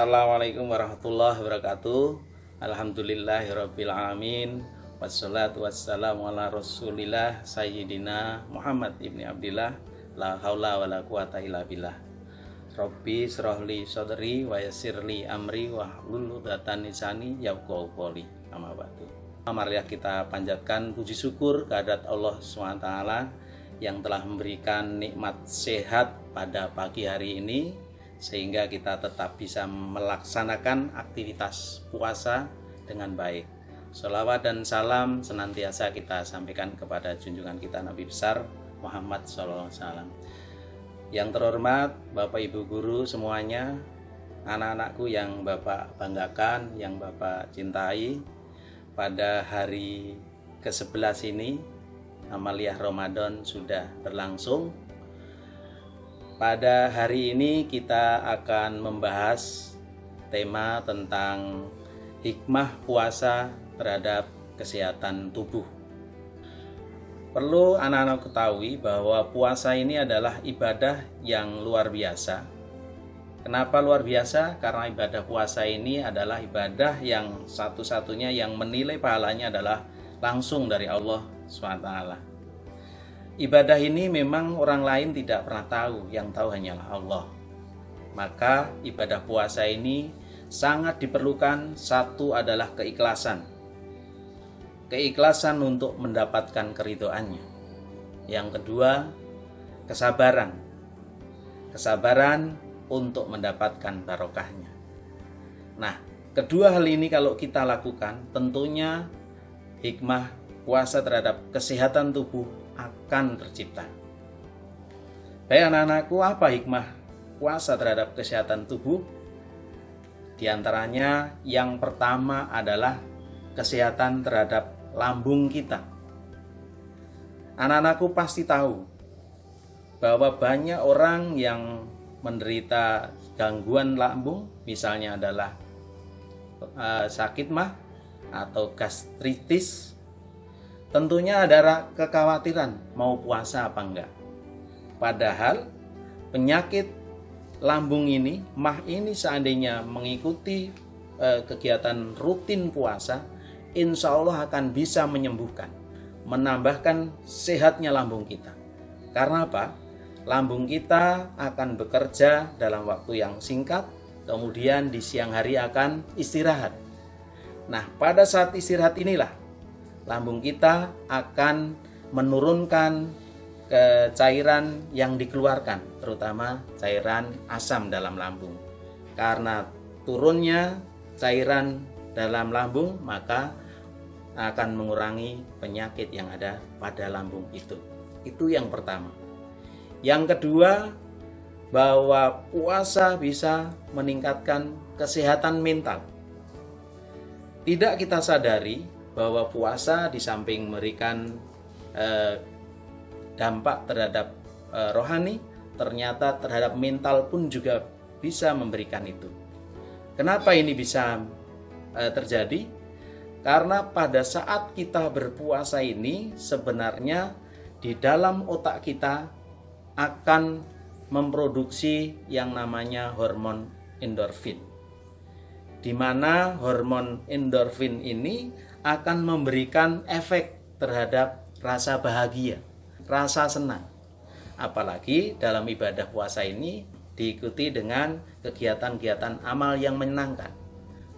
Assalamualaikum warahmatullahi wabarakatuh. Alhamdulillahirabbil alamin. Wassalatu wassalamu ala Rasulillah Sayyidina Muhammad ibni Abdillah. La haula wala quwata illa billah. Rabbi shrahli sadri wa yassirli amri wahlul 'uqdatam min lisani yafqahu qawli. Amma ba'du. Marilah kita panjatkan puji syukur kehadirat Allah SWT yang telah memberikan nikmat sehat pada pagi hari ini, sehingga kita tetap bisa melaksanakan aktivitas puasa dengan baik. Sholawat dan salam senantiasa kita sampaikan kepada junjungan kita Nabi besar Muhammad SAW. Yang terhormat Bapak Ibu Guru semuanya, anak-anakku yang Bapak banggakan, yang Bapak cintai, pada hari ke-11 ini Amaliyah Ramadan sudah berlangsung. Pada hari ini kita akan membahas tema tentang hikmah puasa terhadap kesehatan tubuh. Perlu anak-anak ketahui bahwa puasa ini adalah ibadah yang luar biasa. Kenapa luar biasa? Karena ibadah puasa ini adalah ibadah yang satu-satunya yang menilai pahalanya adalah langsung dari Allah SWT. Ibadah ini memang orang lain tidak pernah tahu, yang tahu hanyalah Allah. Maka ibadah puasa ini sangat diperlukan. Satu adalah keikhlasan. Keikhlasan untuk mendapatkan keridhoannya. Yang kedua, kesabaran. Kesabaran untuk mendapatkan barokahnya. Nah, kedua hal ini kalau kita lakukan, tentunya hikmah puasa terhadap kesehatan tubuh akan tercipta. Baik anak-anakku, apa hikmah puasa terhadap kesehatan tubuh? Di antaranya yang pertama adalah kesehatan terhadap lambung kita. Anak-anakku pasti tahu bahwa banyak orang yang menderita gangguan lambung, misalnya adalah sakit mah atau gastritis. Tentunya ada kekhawatiran mau puasa apa enggak. Padahal penyakit lambung ini, mah ini seandainya mengikuti kegiatan rutin puasa, insya Allah akan bisa menyembuhkan, menambahkan sehatnya lambung kita. Karena apa? Lambung kita akan bekerja dalam waktu yang singkat, kemudian di siang hari akan istirahat. Nah, pada saat istirahat inilah lambung kita akan menurunkan cairan yang dikeluarkan, terutama cairan asam dalam lambung. Karena turunnya cairan dalam lambung, maka akan mengurangi penyakit yang ada pada lambung itu. Itu yang pertama. Yang kedua, bahwa puasa bisa meningkatkan kesehatan mental. Tidak kita sadari bahwa puasa di samping memberikan dampak terhadap rohani, ternyata terhadap mental pun juga bisa memberikan itu. Kenapa ini bisa terjadi? Karena pada saat kita berpuasa ini sebenarnya di dalam otak kita akan memproduksi yang namanya hormon endorfin, di mana hormon endorfin ini akan memberikan efek terhadap rasa bahagia, rasa senang. Apalagi dalam ibadah puasa ini diikuti dengan kegiatan-kegiatan amal yang menyenangkan,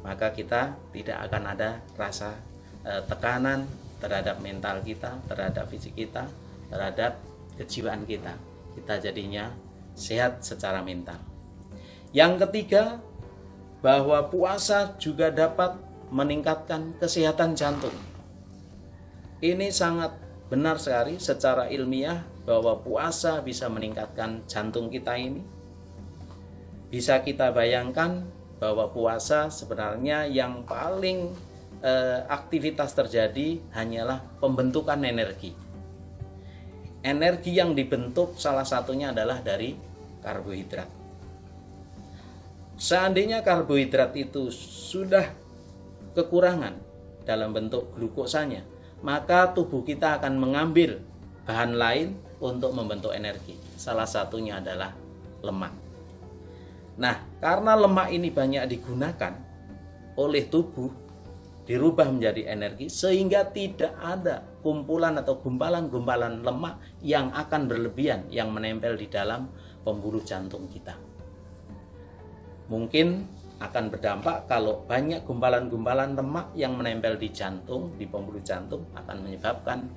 maka kita tidak akan ada rasa tekanan terhadap mental kita, terhadap fisik kita, terhadap kejiwaan kita. Kita jadinya sehat secara mental. Yang ketiga, bahwa puasa juga dapat meningkatkan kesehatan jantung. Ini sangat benar sekali secara ilmiah bahwa puasa bisa meningkatkan jantung kita ini. Bisa kita bayangkan bahwa puasa sebenarnya yang paling aktivitas terjadi hanyalah pembentukan energi. Energi yang dibentuk salah satunya adalah dari karbohidrat. Seandainya karbohidrat itu sudah kekurangan dalam bentuk glukosanya, maka tubuh kita akan mengambil bahan lain untuk membentuk energi. Salah satunya adalah lemak. Nah, karena lemak ini banyak digunakan oleh tubuh, dirubah menjadi energi, sehingga tidak ada kumpulan atau gumpalan-gumpalan lemak yang akan berlebihan yang menempel di dalam pembuluh jantung kita. Mungkin akan berdampak kalau banyak gumpalan-gumpalan lemak yang menempel di jantung, di pembuluh jantung, akan menyebabkan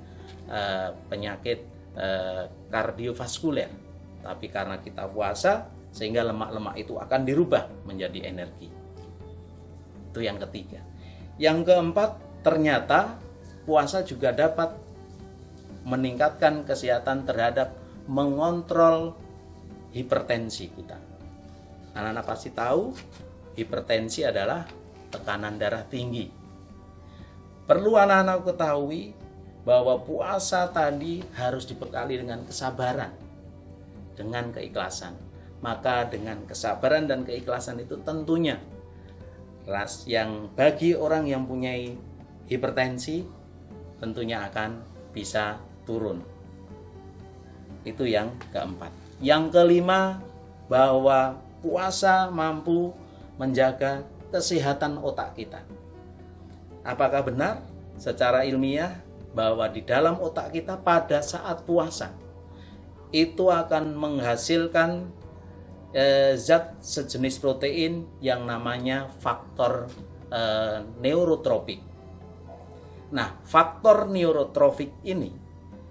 penyakit kardiovaskuler. Tapi karena kita puasa, sehingga lemak-lemak itu akan dirubah menjadi energi. Itu yang ketiga. Yang keempat, ternyata puasa juga dapat meningkatkan kesehatan terhadap mengontrol hipertensi kita. Anak-anak pasti tahu, hipertensi adalah tekanan darah tinggi. Perlu anak-anak ketahui bahwa puasa tadi harus dibekali dengan kesabaran, dengan keikhlasan. Maka dengan kesabaran dan keikhlasan itu tentunya yang bagi orang yang punya hipertensi tentunya akan bisa turun. Itu yang keempat. Yang kelima, bahwa puasa mampu menjaga kesehatan otak kita. Apakah benar secara ilmiah bahwa di dalam otak kita pada saat puasa itu akan menghasilkan zat sejenis protein yang namanya faktor neurotropik. Nah, faktor neurotropik ini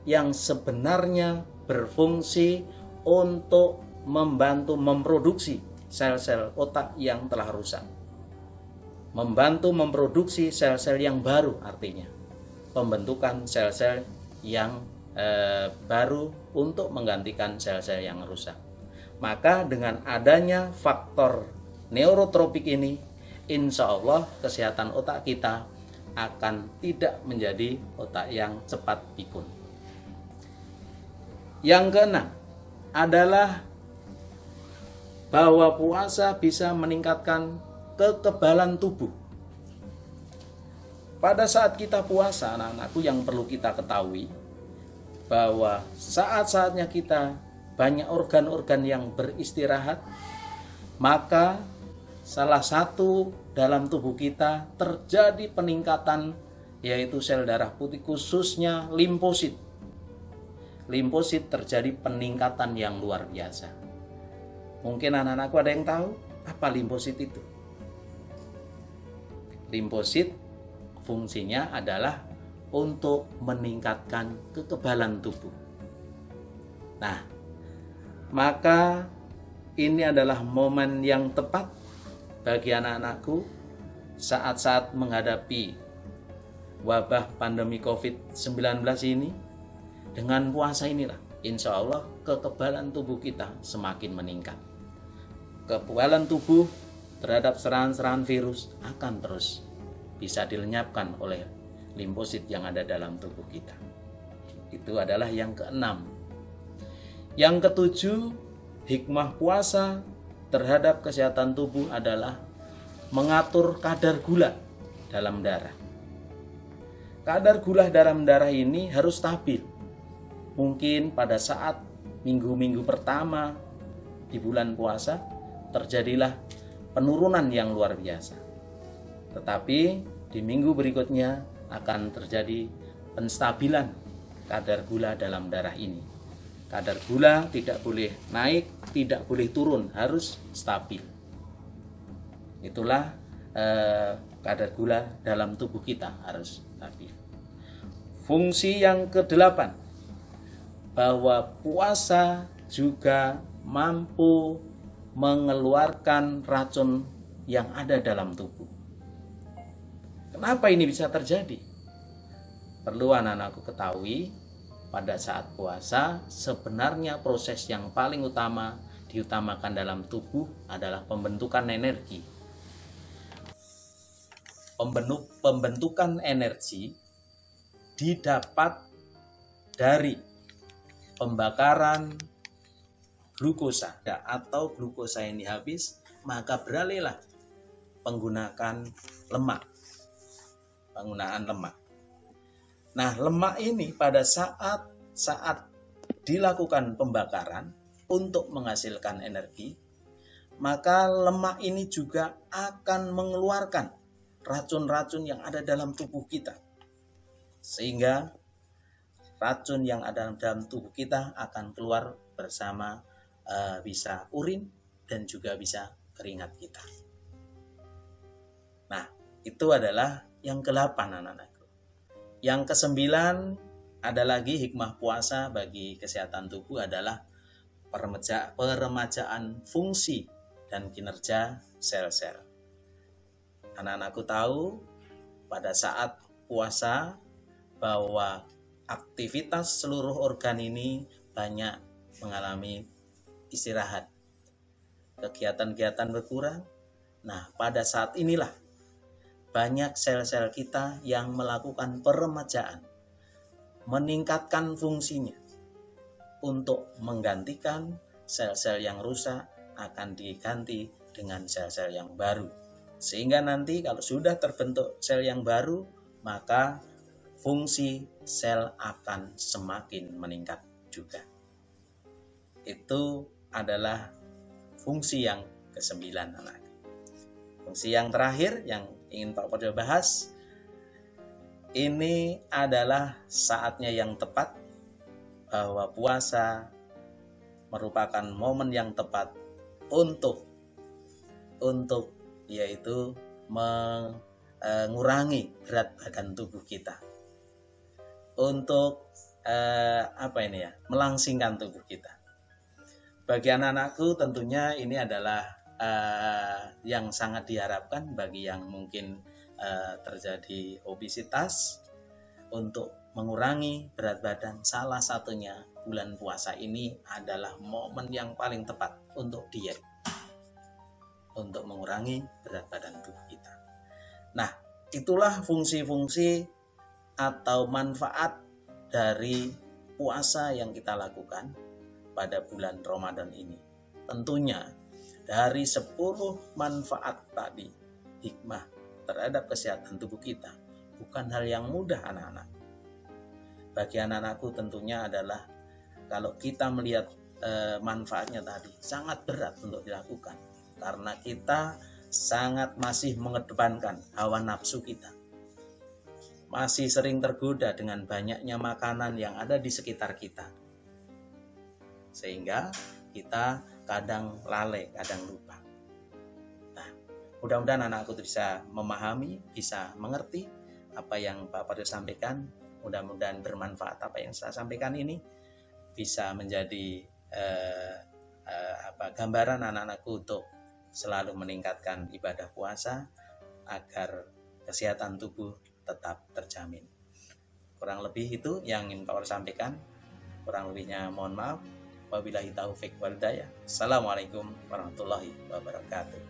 yang sebenarnya berfungsi untuk membantu memproduksi sel-sel otak yang telah rusak. Membantu memproduksi sel-sel yang baru, artinya pembentukan sel-sel yang baru untuk menggantikan sel-sel yang rusak. Maka dengan adanya faktor neurotropik ini, insya Allah kesehatan otak kita akan tidak menjadi otak yang cepat pikun. Yang keenam adalah bahwa puasa bisa meningkatkan kekebalan tubuh. Pada saat kita puasa, anak-anakku, yang perlu kita ketahui bahwa saat-saatnya kita banyak organ-organ yang beristirahat, maka salah satu dalam tubuh kita terjadi peningkatan, yaitu sel darah putih, khususnya limfosit. Limfosit terjadi peningkatan yang luar biasa. Mungkin anak-anakku ada yang tahu apa limfosit itu? Limfosit fungsinya adalah untuk meningkatkan kekebalan tubuh. Nah, maka ini adalah momen yang tepat bagi anak-anakku saat-saat menghadapi wabah pandemi COVID-19 ini. Dengan puasa inilah, insya Allah kekebalan tubuh kita semakin meningkat. Kekebalan tubuh terhadap serangan-serangan virus akan terus bisa dilenyapkan oleh limfosit yang ada dalam tubuh kita. Itu adalah yang keenam. Yang ketujuh, hikmah puasa terhadap kesehatan tubuh adalah mengatur kadar gula dalam darah. Kadar gula dalam darah ini harus stabil. Mungkin pada saat minggu-minggu pertama di bulan puasa terjadilah penurunan yang luar biasa. Tetapi di minggu berikutnya akan terjadi penstabilan kadar gula dalam darah ini. Kadar gula tidak boleh naik, tidak boleh turun, harus stabil. Itulah kadar gula dalam tubuh kita harus stabil. Fungsi yang kedelapan, bahwa puasa juga mampu mengeluarkan racun yang ada dalam tubuh. Kenapa ini bisa terjadi? Perlu anak-anakku ketahui, pada saat puasa sebenarnya proses yang paling utama diutamakan dalam tubuh adalah pembentukan energi. Pembentukan energi didapat dari pembakaran glukosa, atau glukosa ini habis, maka beralihlah penggunaan lemak. Nah, lemak ini pada saat dilakukan pembakaran untuk menghasilkan energi, maka lemak ini juga akan mengeluarkan racun-racun yang ada dalam tubuh kita. Sehingga racun yang ada dalam tubuh kita akan keluar bersama bisa urin dan juga bisa keringat kita. Nah, itu adalah yang ke-8 anak-anakku. Yang ke-9 ada lagi hikmah puasa bagi kesehatan tubuh adalah peremajaan fungsi dan kinerja sel-sel. Anak-anakku tahu pada saat puasa bahwa aktivitas seluruh organ ini banyak mengalami istirahat. Kegiatan-kegiatan berkurang. Nah, pada saat inilah banyak sel-sel kita yang melakukan peremajaan, meningkatkan fungsinya untuk menggantikan sel-sel yang rusak akan diganti dengan sel-sel yang baru. Sehingga nanti kalau sudah terbentuk sel yang baru, maka fungsi sel akan semakin meningkat juga. Itu adalah fungsi yang ke-9 anak. Fungsi yang terakhir yang ingin Pak Podo bahas, ini adalah saatnya yang tepat bahwa puasa merupakan momen yang tepat untuk yaitu mengurangi berat badan tubuh kita, untuk melangsingkan tubuh kita. Bagi anak-anakku tentunya ini adalah yang sangat diharapkan bagi yang mungkin terjadi obesitas, untuk mengurangi berat badan. Salah satunya bulan puasa ini adalah momen yang paling tepat untuk diet, untuk mengurangi berat badan tubuh kita. Nah, itulah fungsi-fungsi atau manfaat dari puasa yang kita lakukan pada bulan Ramadan ini. Tentunya dari 10 manfaat tadi, hikmah terhadap kesehatan tubuh kita bukan hal yang mudah anak-anak. Bagi anak-anakku tentunya adalah kalau kita melihat manfaatnya tadi sangat berat untuk dilakukan, karena kita sangat masih mengedepankan hawa nafsu kita, masih sering tergoda dengan banyaknya makanan yang ada di sekitar kita, sehingga kita kadang lalai, kadang lupa. Nah, mudah-mudahan anakku bisa memahami, bisa mengerti apa yang Pak Podo sampaikan. Mudah-mudahan bermanfaat apa yang saya sampaikan ini, bisa menjadi gambaran anak-anakku untuk selalu meningkatkan ibadah puasa agar kesehatan tubuh tetap terjamin. Kurang lebih itu yang ingin Pak Podo sampaikan. Kurang lebihnya mohon maaf. Wabillahi taufiq wal hidayah. Assalamualaikum warahmatullahi wabarakatuh.